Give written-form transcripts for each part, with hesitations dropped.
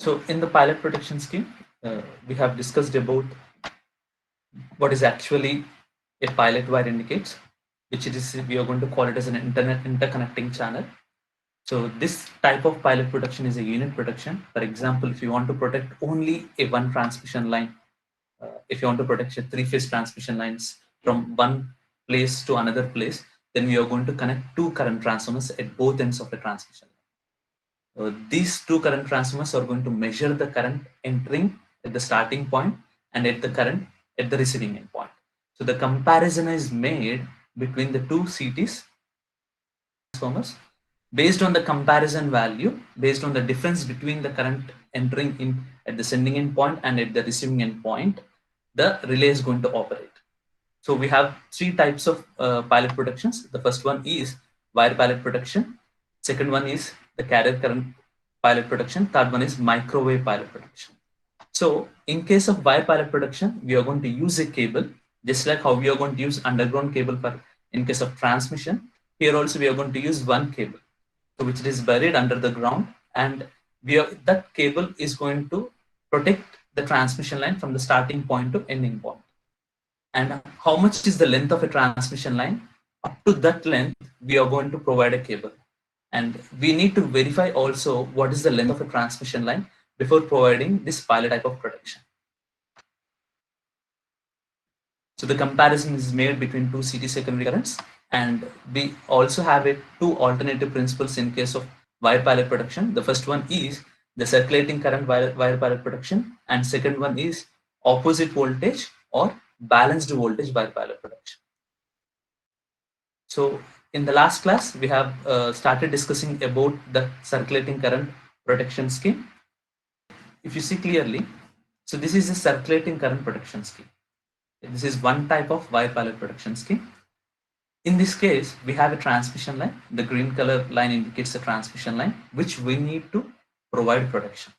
So in the pilot protection scheme, we have discussed about what is actually a pilot wire indicates, which it is we are going to call it as an internet interconnecting channel. So this type of pilot protection is a unit protection. For example, if you want to protect only a one transmission line, if you want to protect your three-phase transmission lines from one place to another place, then we are going to connect two current transformers at both ends of the transmission line. These two current transformers are going to measure the current entering at the starting point and at the current at the receiving end point. So the comparison is made between the two CTs transformers based on the comparison value, based on the difference between the current entering in at the sending end point and at the receiving end point, the relay is going to operate. So we have three types of pilot protections. The first one is wire pilot protection. Second one is the carrier current pilot protection. Third one is microwave pilot protection. So in case of wire pilot protection, we are going to use a cable, just like how we are going to use underground cable for in case of transmission. Here also we are going to use one cable, so which is buried under the ground, and that cable is going to protect the transmission line from the starting point to ending point. And how much is the length of a transmission line? Up to that length, we are going to provide a cable. And we need to verify also what is the length of a transmission line before providing this pilot type of protection. So the comparison is made between two CT secondary currents, and we also have two alternative principles in case of wire pilot protection. The first one is the circulating current wire pilot protection, and second one is opposite voltage or balanced voltage wire pilot protection. So in the last class, we have started discussing about the circulating current protection scheme. If you see clearly, so this is the circulating current protection scheme. This is one type of wire pilot protection scheme. In this case, we have a transmission line. The green color line indicates the transmission line, which we need to provide protection.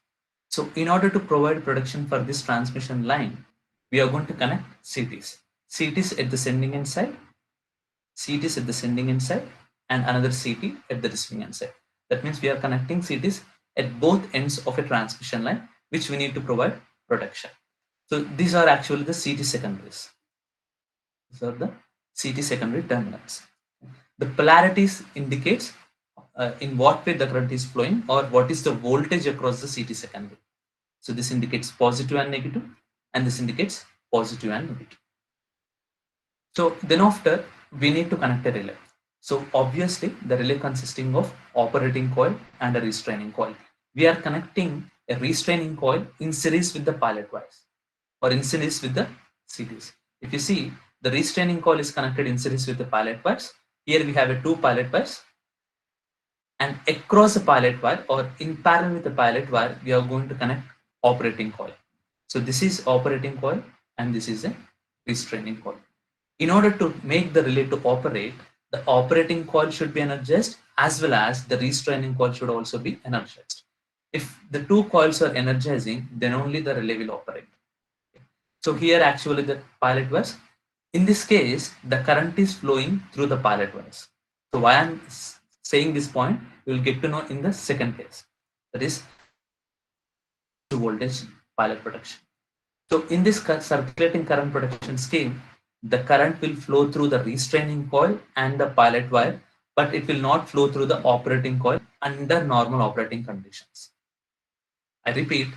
So in order to provide protection for this transmission line, we are going to connect CTs. CTs at the sending end side, CTs at the sending end side, and another CT at the receiving end side. That means we are connecting CTs at both ends of a transmission line, which we need to provide protection. So these are actually the CT secondaries. These are the CT secondary terminals. The polarities indicates in what way the current is flowing or what is the voltage across the CT secondary. So this indicates positive and negative, and this indicates positive and negative. So then after, we need to connect a relay. So obviously the relay consisting of operating coil and a restraining coil. We are connecting a restraining coil in series with the pilot wires or in series with the CTs. If you see, the restraining coil is connected in series with the pilot wires. Here we have two pilot wires, and across the pilot wire or in parallel with the pilot wire, we are going to connect operating coil. So this is operating coil and this is a restraining coil. In order to make the relay to operate, the operating coil should be energized as well as the restraining coil should also be energized. If the two coils are energizing, then only the relay will operate. So here actually the pilot wires. In this case, the current is flowing through the pilot wires. So why I'm saying this point, you will get to know in the second case. That is voltage pilot protection. So in this circulating current protection scheme, the current will flow through the restraining coil and the pilot wire, but it will not flow through the operating coil under normal operating conditions. I repeat,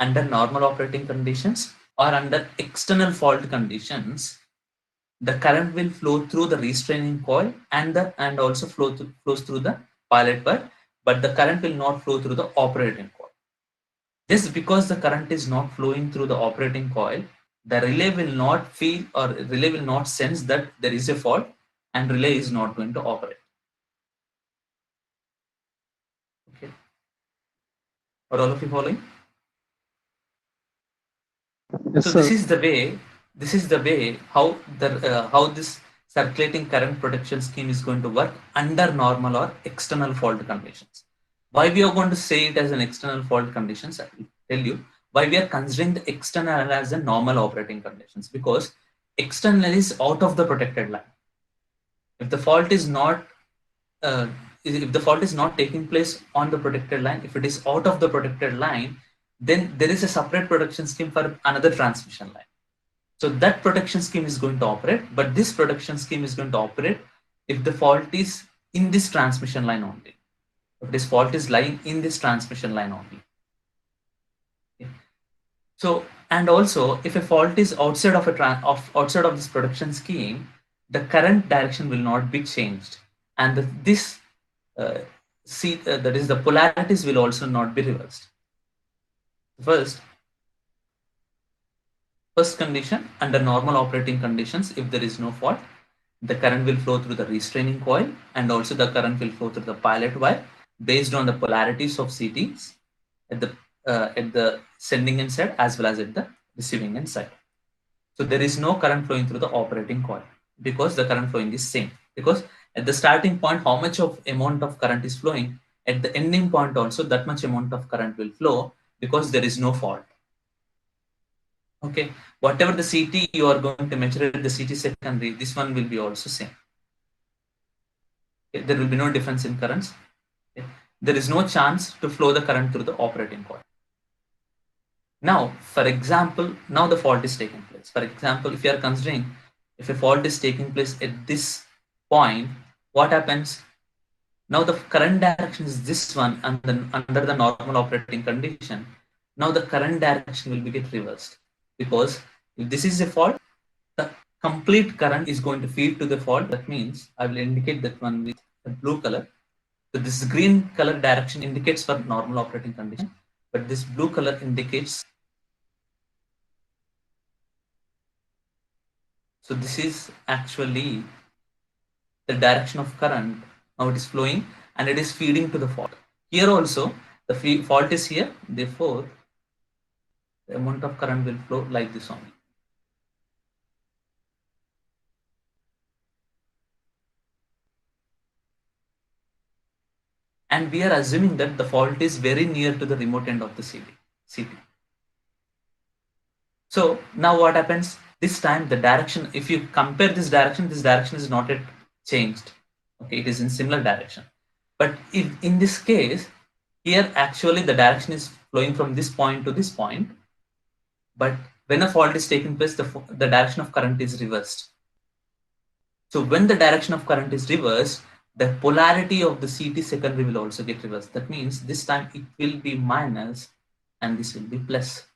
under normal operating conditions or under external fault conditions, the current will flow through the restraining coil and also flows through the pilot wire, but the current will not flow through the operating coil. Just because the current is not flowing through the operating coil, the relay will not feel or relay will not sense that there is a fault, and relay is not going to operate. Okay. Are all of you following? Yes, So sir. this is the way how this circulating current protection scheme is going to work under normal or external fault conditions. Why we are going to say it as an external fault conditions, I will tell you why we are considering the external as a normal operating conditions, because external is out of the protected line. If the fault is not if the fault is not taking place on the protected line, if it is out of the protected line, then there is a separate protection scheme for another transmission line. So that protection scheme is going to operate, but this protection scheme is going to operate if the fault is in this transmission line only. If this fault is lying in this transmission line only. Okay. So, and also if a fault is outside of outside of this protection scheme, the current direction will not be changed, and this uh, that is the polarities will also not be reversed. First, First condition, under normal operating conditions, if there is no fault, the current will flow through the restraining coil and also the current will flow through the pilot wire based on the polarities of CTs at the sending end side as well as at the receiving end side. So there is no current flowing through the operating coil because the current flowing is same. Because at the starting point, how much of amount of current is flowing, at the ending point also that much amount of current will flow because there is no fault. Okay, whatever the CT you are going to measure at the CT secondary, this one will be also same. Okay, there will be no difference in currents. Okay. There is no chance to flow the current through the operating coil. Now, for example, now the fault is taking place. For example, if you are considering if a fault is taking place at this point, what happens? Now the current direction is this one, and then under the normal operating condition, now the current direction will be get reversed because if this is a fault, the complete current is going to feed to the fault. That means I will indicate that one with a blue color. So this green color direction indicates for normal operating condition, but this blue color indicates. So this is actually the direction of current. Now it is flowing and it is feeding to the fault. Here also the fault is here, therefore the amount of current will flow like this only. And we are assuming that the fault is very near to the remote end of the CT. So now what happens? This time the direction, if you compare this direction is not yet changed. Okay, it is in similar direction. But if in this case, here actually the direction is flowing from this point to this point, but when a fault is taking place, the direction of current is reversed. So when the direction of current is reversed, the polarity of the CT secondary will also get reversed. That means this time it will be minus and this will be plus.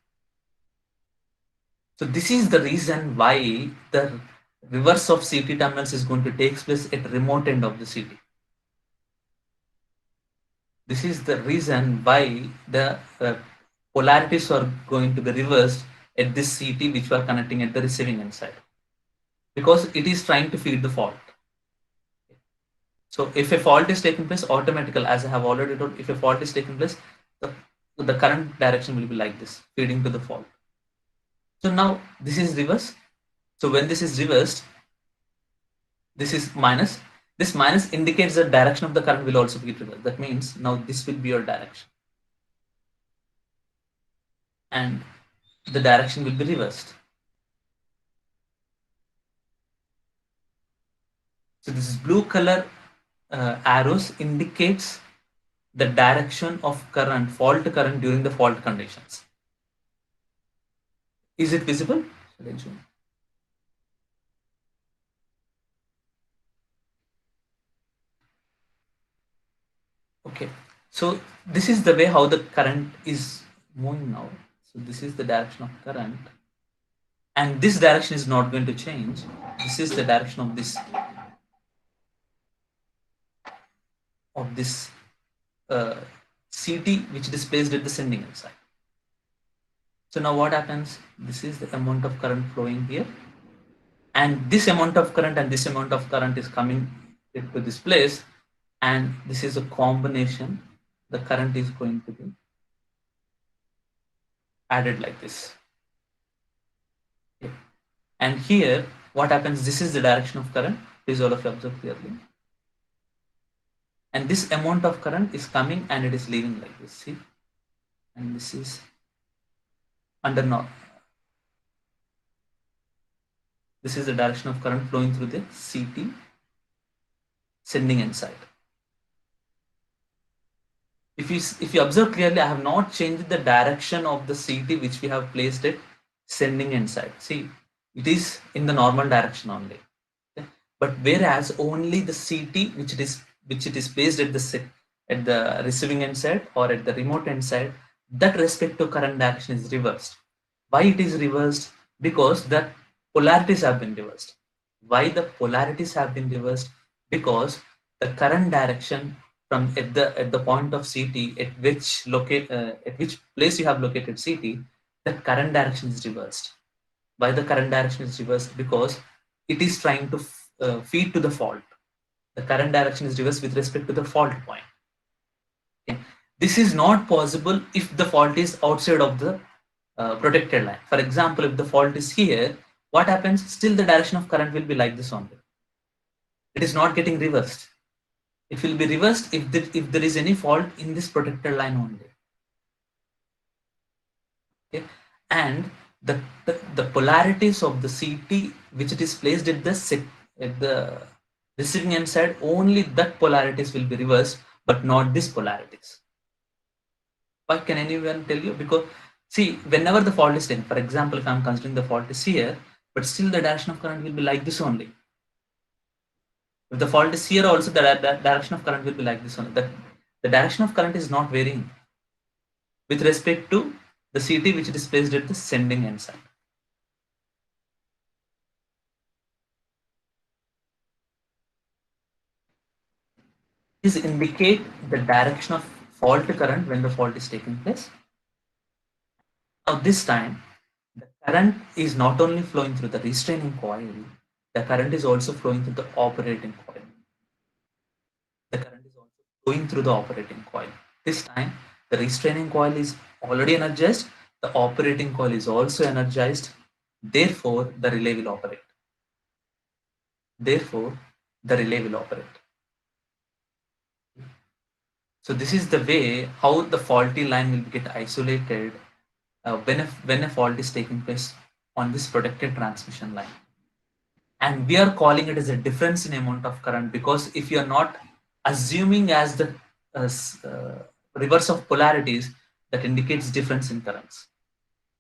So this is the reason why the reverse of CT terminals is going to take place at remote end of the CT. This is the reason why the polarities are going to be reversed at this CT which we are connecting at the receiving end side, because it is trying to feed the fault. So if a fault is taking place, automatically, as I have already told, if a fault is taking place, the current direction will be like this, feeding to the fault. So now this is reverse. So when this is reversed, this is minus. This minus indicates the direction of the current will also be reversed. That means now this will be your direction. And the direction will be reversed. So this blue color arrows indicates the direction of current, fault current during the fault conditions. Is it visible? Should I zoom? Okay, so this is the way how the current is moving now. So this is the direction of current, and this direction is not going to change. This is the direction of this uh, CT which is placed at the sending end side. So now what happens? This is the amount of current flowing here, and this amount of current and this amount of current is coming into this place, and this is a combination. The current is going to be added like this. Okay. And here, what happens? This is the direction of current. Please all of you observe clearly. And this amount of current is coming and it is leaving like this. See, and this is under north. This is the direction of current flowing through the CT sending end side. if you observe clearly, I have not changed the direction of the CT which we have placed it sending end side. See, it is in the normal direction only. Okay? But whereas only the CT which it is placed at at the receiving end side or at the remote end side, that respective current direction is reversed. Why it is reversed? Because the polarities have been reversed. Why the polarities have been reversed? Because the current direction from at the point of CT at which place you have located CT, the current direction is reversed. Why the current direction is reversed? Because it is trying to feed to the fault. The current direction is reversed with respect to the fault point. Okay. This is not possible if the fault is outside of the protected line. For example, if the fault is here, what happens? Still the direction of current will be like this only. It is not getting reversed. It will be reversed if there is any fault in this protected line only. Okay. And the polarities of the CT which it is placed at the receiving end side, only that polarities will be reversed, but not these polarities. Why, can anyone tell you? Because see, whenever the fault is taken, for example, if I'm considering the fault is here, but still the direction of current will be like this only. If the fault is here also, the direction of current will be like this only. The direction of current is not varying with respect to the CT which is placed at the sending end side. This indicate the direction of fault current when the fault is taking place. Now this time, the current is not only flowing through the restraining coil, the current is also flowing through the operating coil. The current is also flowing through the operating coil. This time, the restraining coil is already energized, the operating coil is also energized, therefore the relay will operate. Therefore, the relay will operate. So this is the way how the faulty line will get isolated when a fault is taking place on this protected transmission line. And we are calling it as a difference in amount of current, because if you are not assuming as the reverse of polarities, that indicates difference in currents.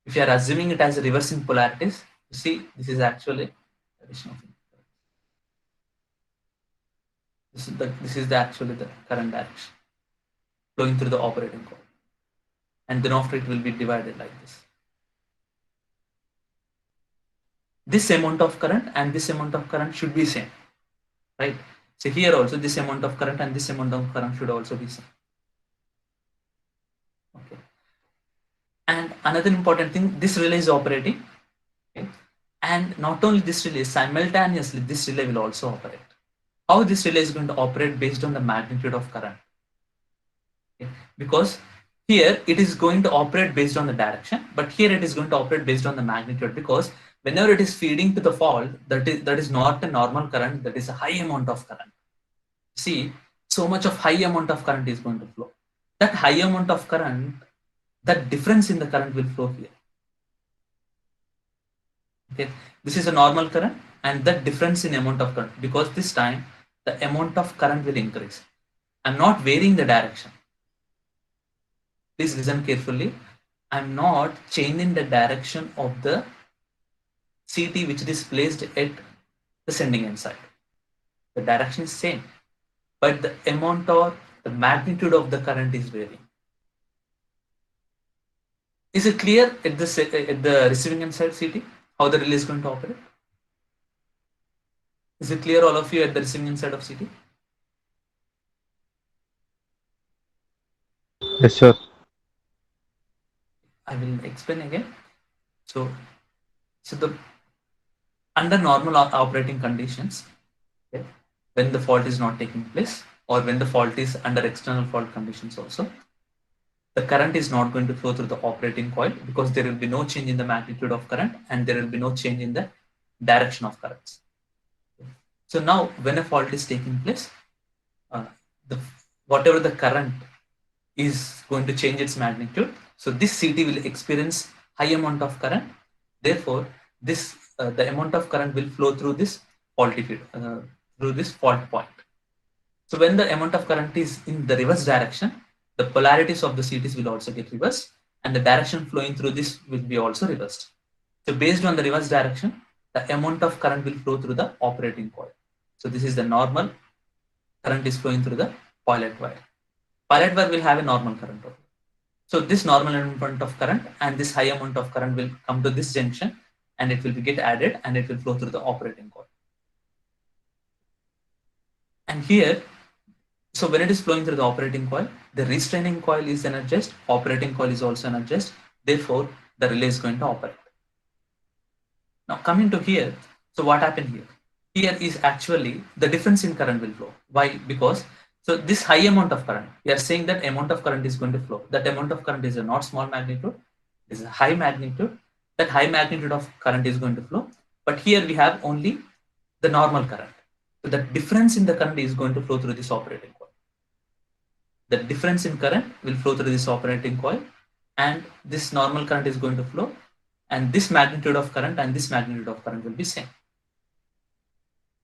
If you are assuming it as a reverse in polarities, you see this is actually addition of this is the actually the current direction flowing through the operating coil, and then after it will be divided like this. This amount of current and this amount of current should be same, right? So here also this amount of current and this amount of current should also be same. Okay. And another important thing, this relay is operating. Okay. And not only this relay, simultaneously this relay will also operate. How this relay is going to operate? Based on the magnitude of current. Okay. Because here it is going to operate based on the direction, but here it is going to operate based on the magnitude, because whenever it is feeding to the fault, that is not a normal current, that is a high amount of current. See, so much of high amount of current is going to flow. That high amount of current, that difference in the current will flow here. Okay, this is a normal current, and that difference in amount of current, because this time the amount of current will increase. I'm not varying the direction. Please listen carefully. I'm not changing the direction of the CT which is placed at the sending end side. The direction is same, but the amount or the magnitude of the current is varying. Is it clear at the receiving end side CT how the relay is going to operate? Is it clear all of you at the receiving end side of CT? Yes, sir. I will explain again. So the under normal operating conditions, okay, when the fault is not taking place, or when the fault is under external fault conditions also, the current is not going to flow through the operating coil, because there will be no change in the magnitude of current and there will be no change in the direction of currents. So now when a fault is taking place, uh, the whatever the current is going to change its magnitude. So this CT will experience high amount of current. Therefore, this the amount of current will flow through this faulty field, through this fault point. So when the amount of current is in the reverse direction, the polarities of the CTs will also get reversed, and the direction flowing through this will be also reversed. So based on the reverse direction, the amount of current will flow through the operating coil. So this is the normal current is flowing through the pilot wire. Pilot wire will have a normal current. So this normal amount of current and this high amount of current will come to this junction, and it will get added and it will flow through the operating coil. And here, so when it is flowing through the operating coil, the restraining coil is energized, operating coil is also energized. Therefore, the relay is going to operate. Now coming to here, so what happened here? Here is actually the difference in current will flow. Why? Because so this high amount of current, we are saying that amount of current is going to flow. That amount of current is a not small magnitude, is a high magnitude. That high magnitude of current is going to flow. But here we have only the normal current. So the difference in the current is going to flow through this operating coil. The difference in current will flow through this operating coil, and this normal current is going to flow, and this magnitude of current and this magnitude of current will be same.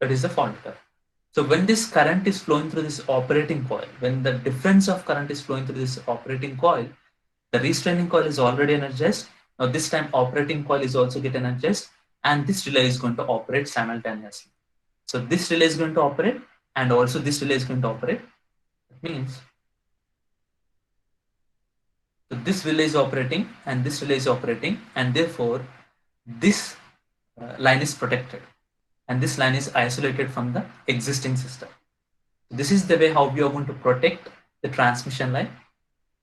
That is the fault current. So when this current is flowing through this operating coil, when the difference of current is flowing through this operating coil, the restraining coil is already energized. Now this time operating coil is also get energized, and this relay is going to operate simultaneously. So this relay is going to operate, and also this relay is going to operate. That means so this relay is operating and this relay is operating, and therefore this line is protected, and this line is isolated from the existing system. This is the way how we are going to protect the transmission line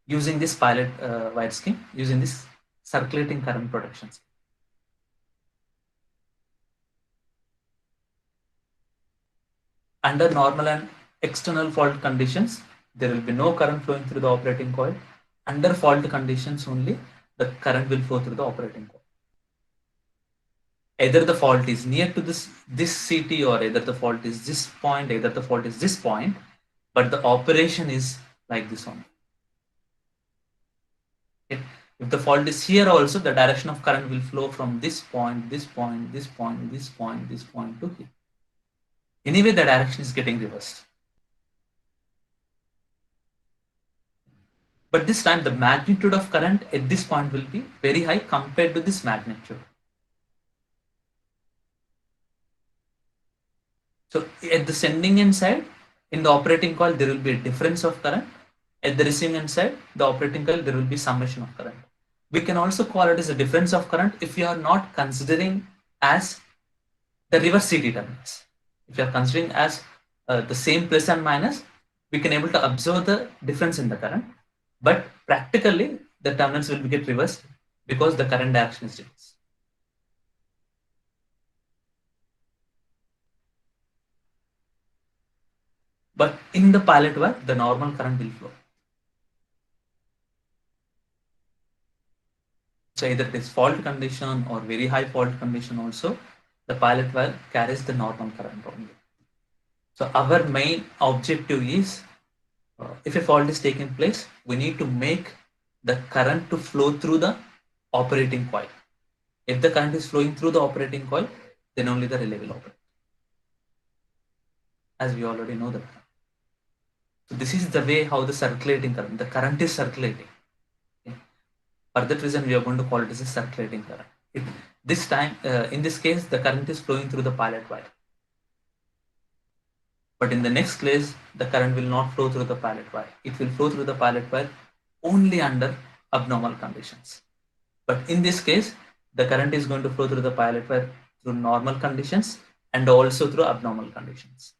using this pilot wire scheme, using this circulating current protection scheme. Under normal and external fault conditions, there will be no current flowing through the operating coil. Under fault conditions only, the current will flow through the operating coil. Either the fault is near to this CT, or either the fault is this point, either the fault is this point, but the operation is like this one. Okay. If the fault is here also, the direction of current will flow from this point, this point, this point, this point, this point to here. Anyway, the direction is getting reversed. But this time the magnitude of current at this point will be very high compared to this magnitude. So at the sending end side, in the operating coil, there will be a difference of current. At the receiving end side, the operating coil, there will be summation of current. We can also call it as a difference of current if you are not considering as the reverse CT terminals. If you are considering as the same plus and minus, we can able to observe the difference in the current. But practically, the terminals will get reversed because the current direction is reversed. But in the pilot wire, the normal current will flow. So either it is fault condition or very high fault condition also, the pilot wire carries the normal current only. So our main objective is, if a fault is taking place, we need to make the current to flow through the operating coil. If the current is flowing through the operating coil, then only the relay will operate. As we already know that. So this is the way how the circulating current, the current is circulating. Okay. For that reason, we are going to call it as a circulating current. This time, in this case, the current is flowing through the pilot wire. But in the next case, the current will not flow through the pilot wire. It will flow through the pilot wire only under abnormal conditions. But in this case, the current is going to flow through the pilot wire through normal conditions and also through abnormal conditions.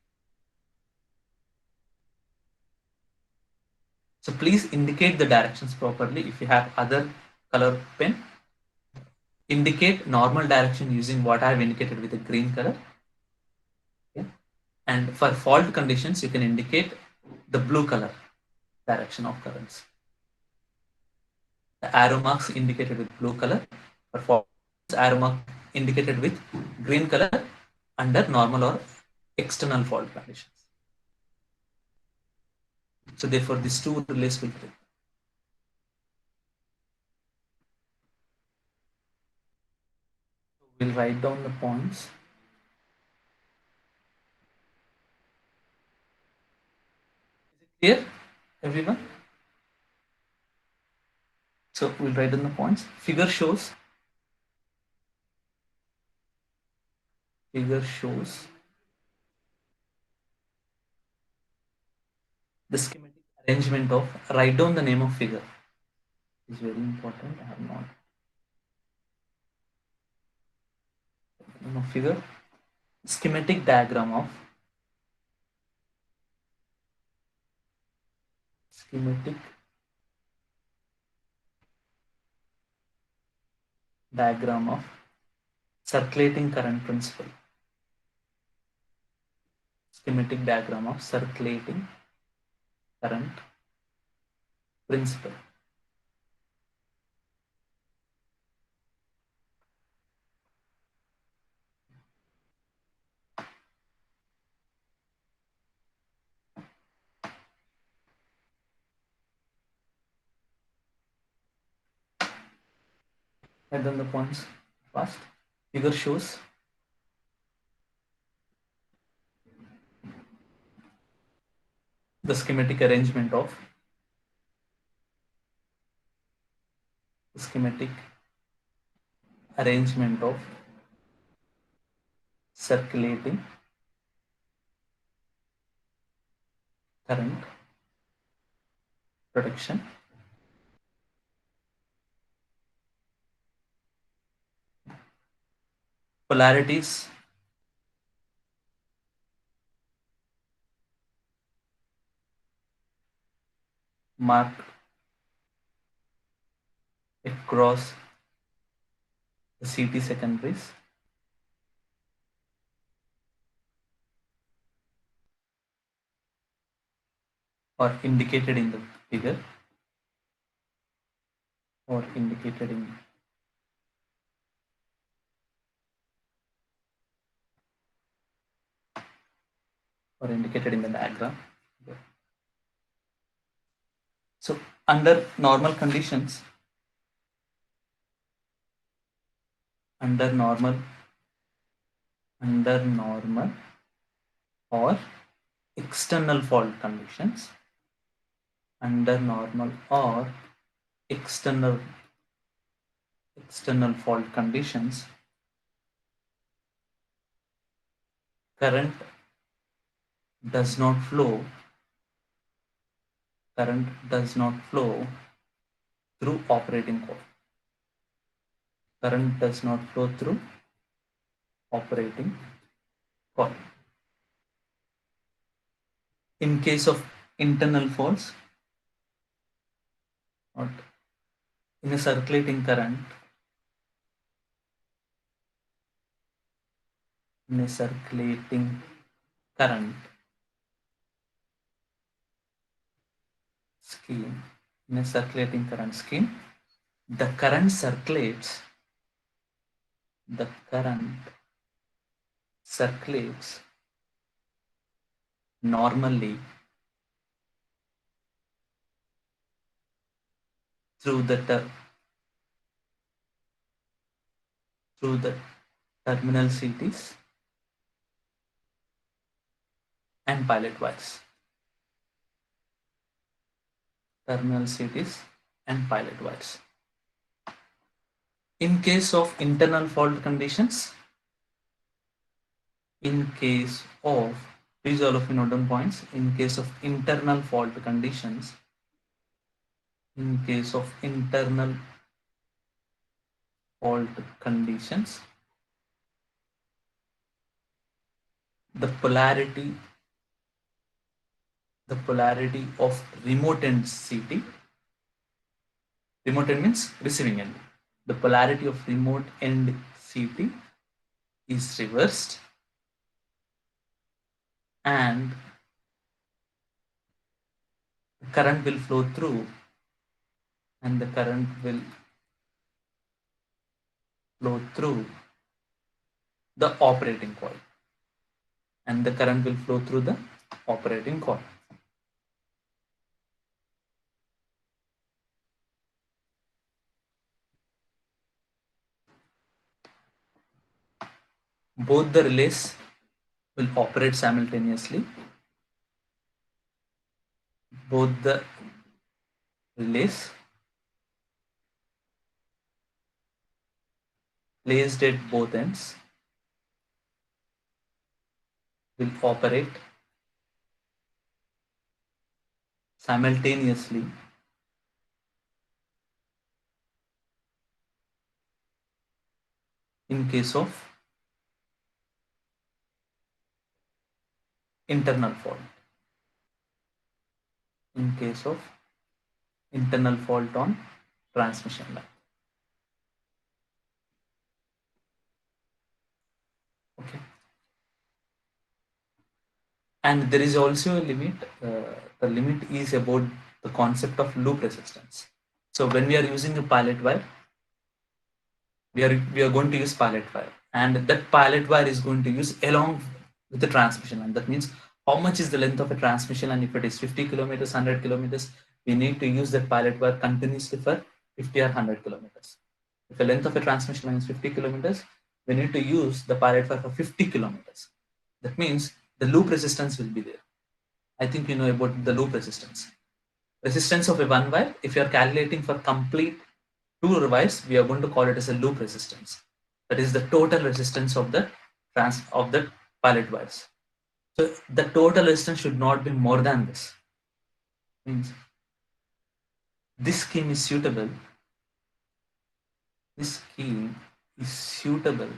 So please indicate the directions properly. If you have other color pen, indicate normal direction using what I have indicated with a green color. Okay. And for fault conditions, you can indicate the blue color direction of currents. The arrow marks indicated with blue color, for fault arrow mark indicated with green color under normal or external fault conditions. So therefore, these two relays will fit. We'll write down the points. Is it clear, everyone? So we'll write in the points. Figure shows the schematic arrangement of, write down the name of figure. It's very important. I have not. Name of figure. Schematic diagram of circulating current principle. Schematic diagram of circulating current principle. Write down the points fast. Figure shows the schematic arrangement of circulating current protection polarities marked across the CT secondaries or indicated in the figure or indicated in the diagram. So under normal conditions, under normal or external fault conditions, under normal or external fault conditions, current does not flow through operating coil. Current does not flow through operating coil. In case of internal faults, or in a circulating current, scheme, the current circulates normally through the terminal CTs and pilot wires. In case of internal fault conditions, please all of you note down points. In case of internal fault conditions, the polarity of remote end CT, remote end means receiving end, the polarity of remote end CT is reversed, and the current will flow through, the operating coil, Both the relays will operate simultaneously. Both the relays placed at both ends will operate simultaneously in case of internal fault. In case of internal fault on transmission line. Okay. And there is also a limit. The limit is about the concept of loop resistance. So when we are using a pilot wire, we are going to use pilot wire, and that pilot wire is going to use along with the transmission line. That means how much is the length of a transmission line. If it is 50 kilometers, 100 kilometers, we need to use that pilot wire continuously for 50 or 100 kilometers. If the length of a transmission line is 50 kilometers, we need to use the pilot wire for 50 kilometers. That means the loop resistance will be there. I think you know about the loop resistance. Resistance of a one wire, if you are calculating for complete two wires, we are going to call it as a loop resistance. That is the total resistance of the pilot wires. So the total resistance should not be more than this. Means this scheme is suitable. This scheme is suitable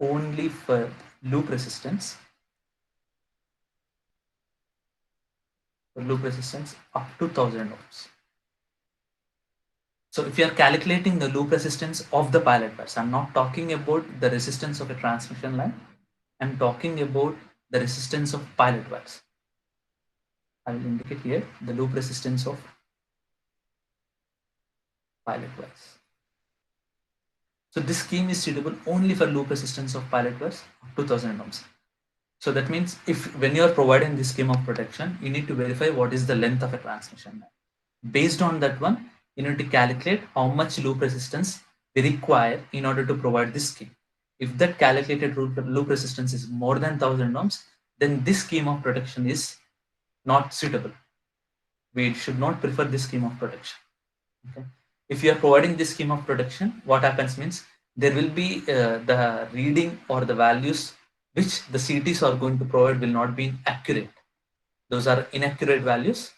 only for loop resistance. For loop resistance up to 1000 ohms. So if you are calculating the loop resistance of the pilot wires, I'm not talking about the resistance of a transmission line. I'm talking about the resistance of pilot wires. I will indicate here the loop resistance of pilot wires. So this scheme is suitable only for loop resistance of pilot wires up to 1000 ohms. So that means if when you are providing this scheme of protection, you need to verify what is the length of a transmission line. Based on that one, you need to calculate how much loop resistance we require in order to provide this scheme. If that calculated loop resistance is more than 1000 ohms, then this scheme of protection is not suitable. We should not prefer this scheme of protection. Okay. If you are providing this scheme of protection, what happens means there will be the reading or the values which the CTs are going to provide will not be accurate. Those are inaccurate values.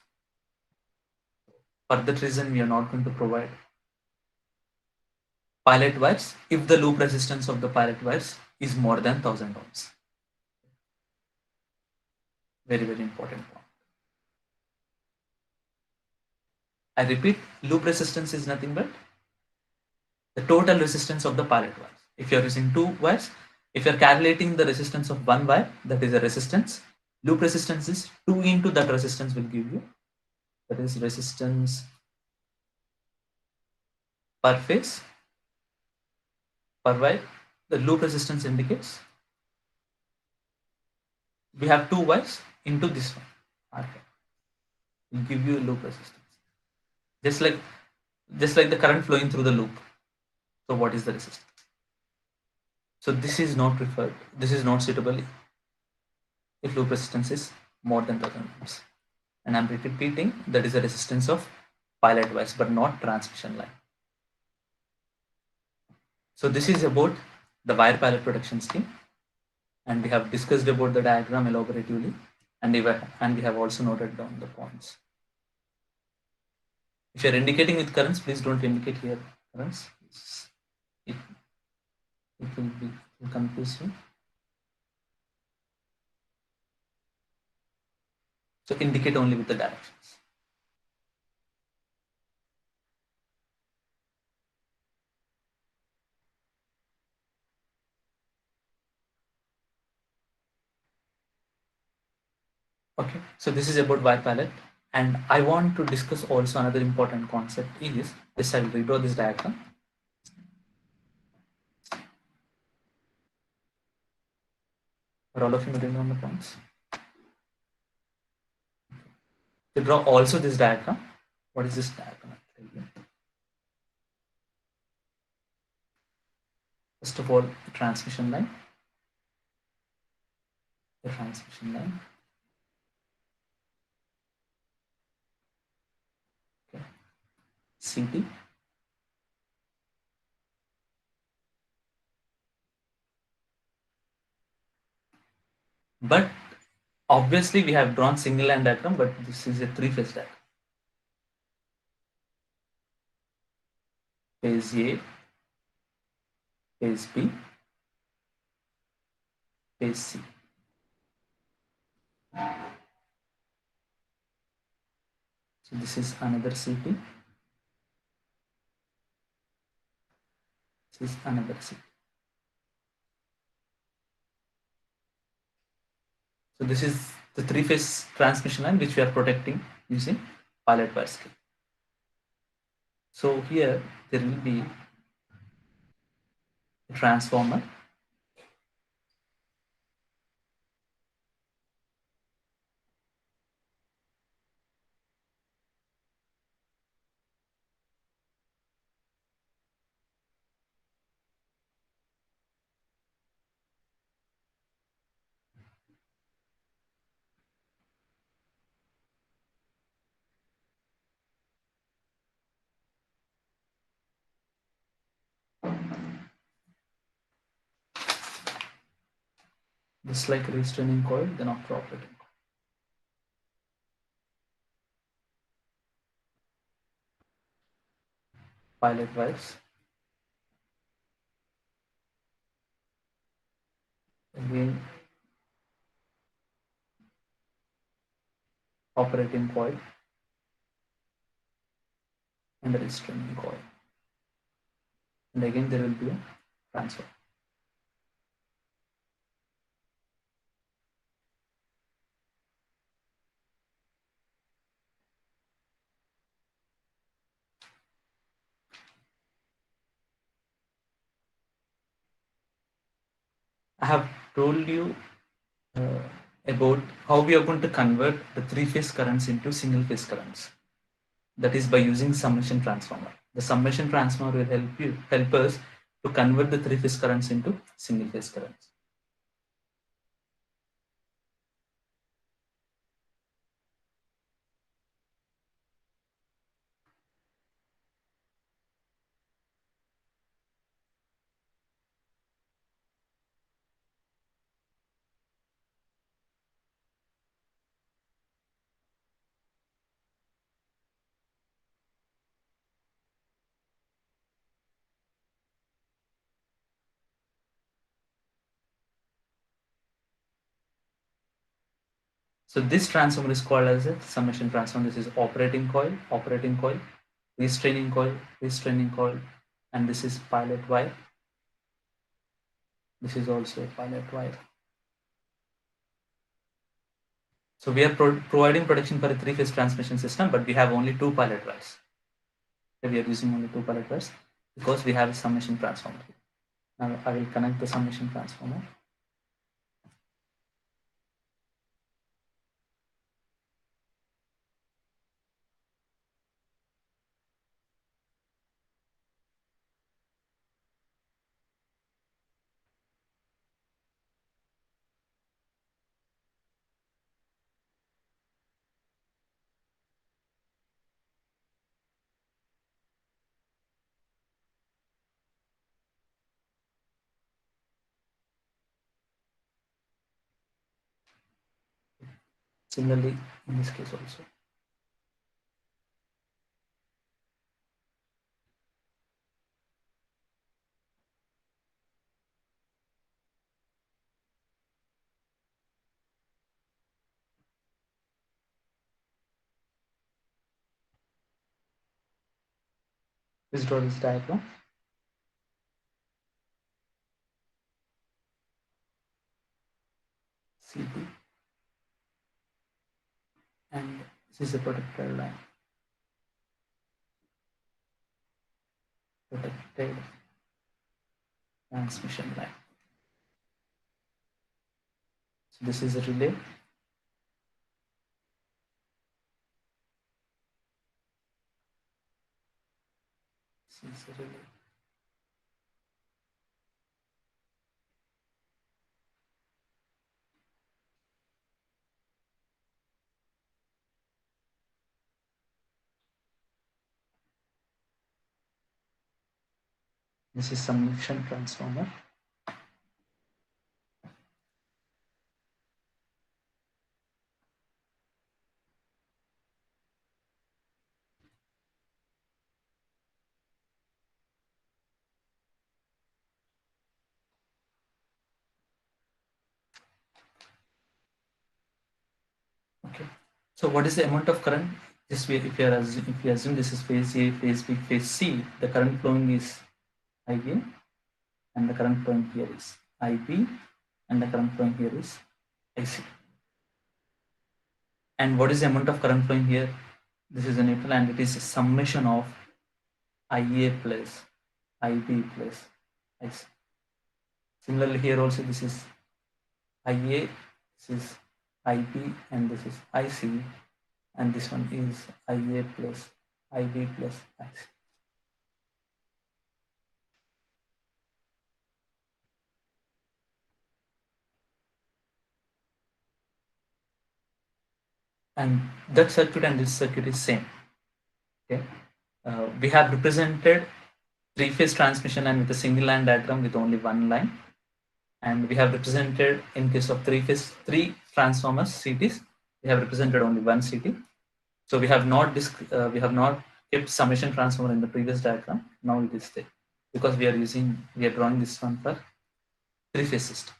For that reason, we are not going to provide pilot wires if the loop resistance of the pilot wires is more than 1000 ohms. Very, very important point. I repeat, loop resistance is nothing but the total resistance of the pilot wires. If you are using two wires, if you are calculating the resistance of one wire, that is a resistance. Loop resistance is 2 into that resistance will give you, that is resistance per phase per wire. The loop resistance indicates we have two wires into this one. Okay. Will give you a loop resistance. Just like the current flowing through the loop. So what is the resistance? So this is not preferred. This is not suitable if loop resistance is more than 1000 ohms. And I'm repeating, that is the resistance of pilot wires, but not transmission line. So this is about the wire pilot protection scheme, and we have discussed about the diagram elaboratively, and we have also noted down the points. If you're indicating with currents, please don't indicate here currents. It will confuse you. So indicate only with the directions. Okay, so this is about wire palette, and I want to discuss also another important concept is this. I will redraw this diagram. Are all of you noting down the points? To draw also this diagram. What is this diagram? First of all, the transmission line. The transmission line. Okay. CT. But obviously we have drawn single line diagram, but this is a three-phase diagram. Phase A, phase B, phase C. So this is another CP. This is another CP. So this is the three-phase transmission line which we are protecting using pilot wire scheme. So here there will be a transformer. Just like a restraining coil, then after operating coil. Pilot wires. Again, operating coil and a restraining coil. And again there will be a transfer. I have told you about how we are going to convert the three-phase currents into single-phase currents. That is by using summation transformer. The summation transformer will help us to convert the three-phase currents into single-phase currents. So this transformer is called as a summation transformer. This is operating coil, restraining coil, and this is pilot wire. This is also a pilot wire. So we are providing protection for a three-phase transmission system, but we have only two pilot wires. So we are using only two pilot wires because we have a summation transformer. Now I will connect the summation transformer. Similarly, in this case also. Please draw this diagram. CP, and this is a protected line. Protected transmission line. So this is a relay. This is a relay. This is summation transformer. So what is the amount of current? This way, if you assume this is phase A, phase B, phase C, the current flowing is IA, and the current flowing here is IB, and the current flowing here is IC. And what is the amount of current flowing here? This is a neutral, and it is a summation of IA plus IB plus IC. Similarly, here also this is IA, this is IB, and this is IC, and this one is IA plus IB plus IC. And that circuit and this circuit is same. Okay, we have represented three-phase transmission and with a single line diagram with only one line, and we have represented in case of three transformers CTs, we have represented only one CT. So we have not kept summation transformer in the previous diagram. Now it is there because we are drawing this one for three-phase system.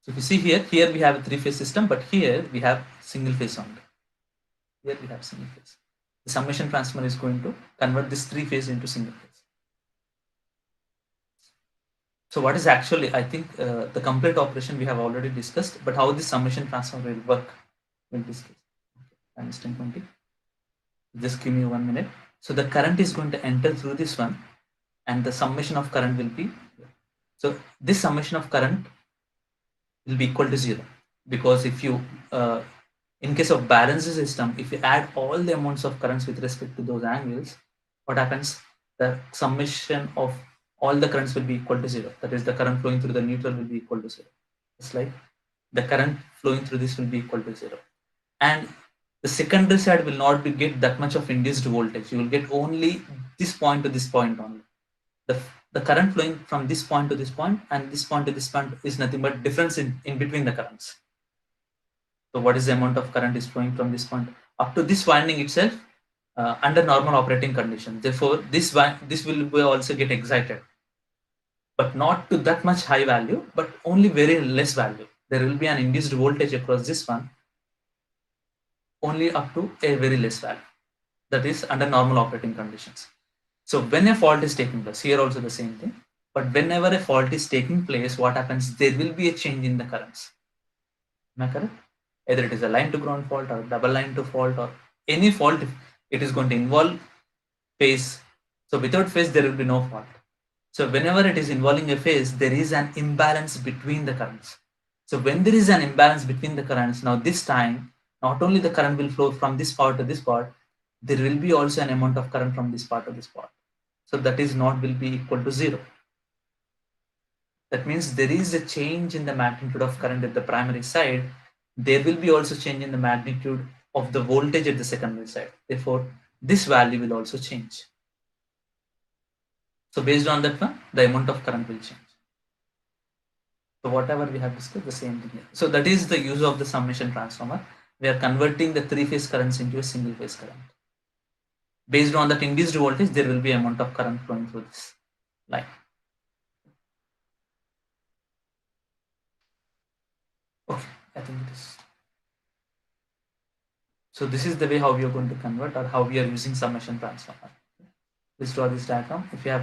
So if you see here we have a three-phase system, but here we have single phase only. Here we have single phase. The summation transformer is going to convert this three phase into single phase. So what is actually, I think the complete operation we have already discussed, but how this summation transformer will work, we'll discuss. Okay, minus 1020. Just give me 1 minute. So the current is going to enter through this one, and the summation of current will be, so this summation of current will be equal to 0, because if you in case of balanced system, if you add all the amounts of currents with respect to those angles, what happens? The summation of all the currents will be equal to 0. That is, the current flowing through the neutral will be equal to 0. It's like the current flowing through this will be equal to 0. And the secondary side will not be get that much of induced voltage. You will get only this point to this point only. The current flowing from this point to this point and this point to this point is nothing but difference in between the currents. So what is the amount of current is flowing from this point up to this winding itself under normal operating conditions. Therefore, this will also get excited, but not to that much high value, but only very less value. There will be an induced voltage across this one only up to a very less value. That is under normal operating conditions. So when a fault is taking place, here also the same thing. But whenever a fault is taking place, what happens? There will be a change in the currents. Am I correct? Either it is a line to ground fault or double line to fault or any fault, it is going to involve phase. So without phase, there will be no fault. So whenever it is involving a phase, there is an imbalance between the currents. So when there is an imbalance between the currents, now this time, not only the current will flow from this part to this part, there will be also an amount of current from this part to this part. So that is not will be equal to 0. That means there is a change in the magnitude of current at the primary side. There will be also change in the magnitude of the voltage at the secondary side. Therefore, this value will also change. So based on that one, the amount of current will change. So whatever we have discussed, the same thing here. So that is the use of the summation transformer. We are converting the three-phase currents into a single-phase current. Based on that induced voltage, there will be amount of current flowing through this line. Okay, I think it is. So this is the way how we are going to convert or how we are using summation transformer. Please draw this diagram. If you have